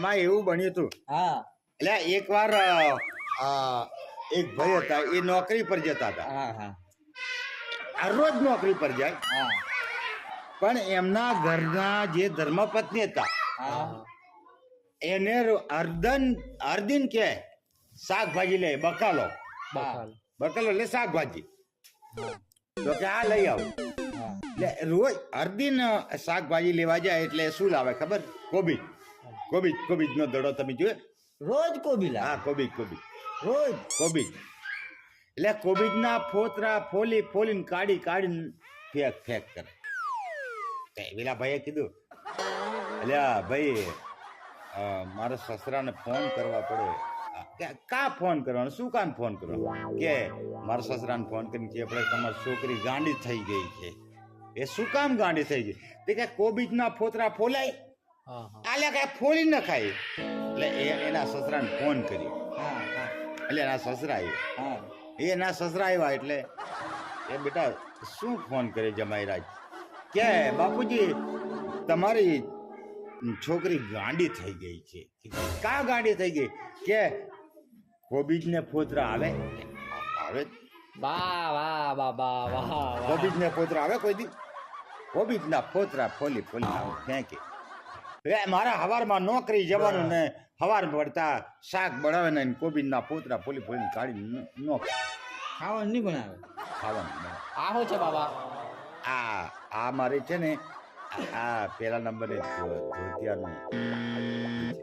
એમાં એવું બન્યું હતું. હા એટલે એકવાર એક ભાઈ હતા, એ નોકરી પર જતા હતા. હા હા આ રોજ નોકરી પર જાય, હા પણ એમના ઘરના જે ધર્મપત્ની હતા હા એને અર્ધિન કે શાકભાજી લે, બકાલો એટલે શાકભાજી, તો કે આ લઈ આવો. એટલે રોજ અર્ધિન શાકભાજી લેવા જાય એટલે શું લાવે ખબર? કોબીજ નો દડો તમે જોયો? રોજ કોબી લાવે. હા, કોબીજ રોજ એટલે કોબીજ ના ફોતરા ફોલીને કાઢીને ફેંક કરે. પેલા ભાઈએ કીધું, એટલે ભાઈ મારા સસરાને ફોન કરવા પડે. કા ફોન કરવાનો? શું કામ ફોન કરવાનો? કે મારા સસરાને ફોન કરીને કે આપણે તમારી છોકરી ગાંડી થઈ ગઈ છે. એ શું કામ ગાંડી થઈ ગઈ? તે કે કોબીજ ના ફોતરા ફોલાય, આલે કે ફોલી ન ખાય. એટલે એના સસરાને ફોન કર્યો. એટલે એના સસરા આવ્યા. એટલે એ બેટા શું ફોન કરે જમાઈરાજ? કે બાપુજી તમારી છોકરી ગાંડી થઈ ગઈ છે. કા ગાંડી થઈ ગઈ? કે કોબીજ ને ફોતરા આવે. વાહ વાહ બાબા વાહ. કોબીજ ને ફોતરા આવે કોઈ દી? કોબીજ ના ફોતરા ફોલી ફેંકે. મારા હવારમાં નોકરી જવાનું ને હવાર પડતા શાક બનાવે ને કોબીજ ના ફોતરા ફોલીને કાઢી નો ખાવાનું નહીં બનાવે. ખાવાનું. આહો છે બાબા. આ મારે છે ને આ પેલા નંબરે ધોતિયાનું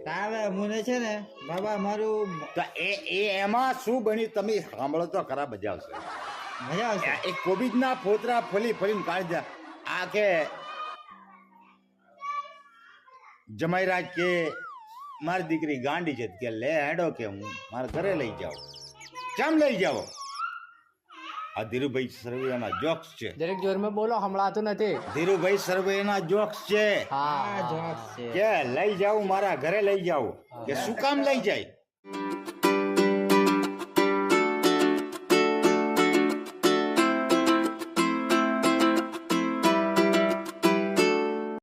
તારે મને છે ને બાબા મારું તો એમાં શું બન્યું તમે સાંભળો તો ખરા, મજા આવશે. મજા આવશે. એ કોબીજ ના ફોતરા ફોલીને કાઢી દે. આ કે જમાઈરાજ કે મારી દીકરી ગાંડી છે, કે લે હેડો કે હું મારા ઘરે લઈ જાઉં. કેમ લઈ જાઓ? આ ધીરુભાઈ સરવૈયાના જોક્સ છે. દરેક જોરમાં બોલો, હમણાં નથી. ધીરુભાઈ સરવૈયાના જોક્સ છે. હા જોક્સ છે. કે લઈ જાઉં, મારા ઘરે લઈ જાઉં. કે શું કામ લઈ જાય?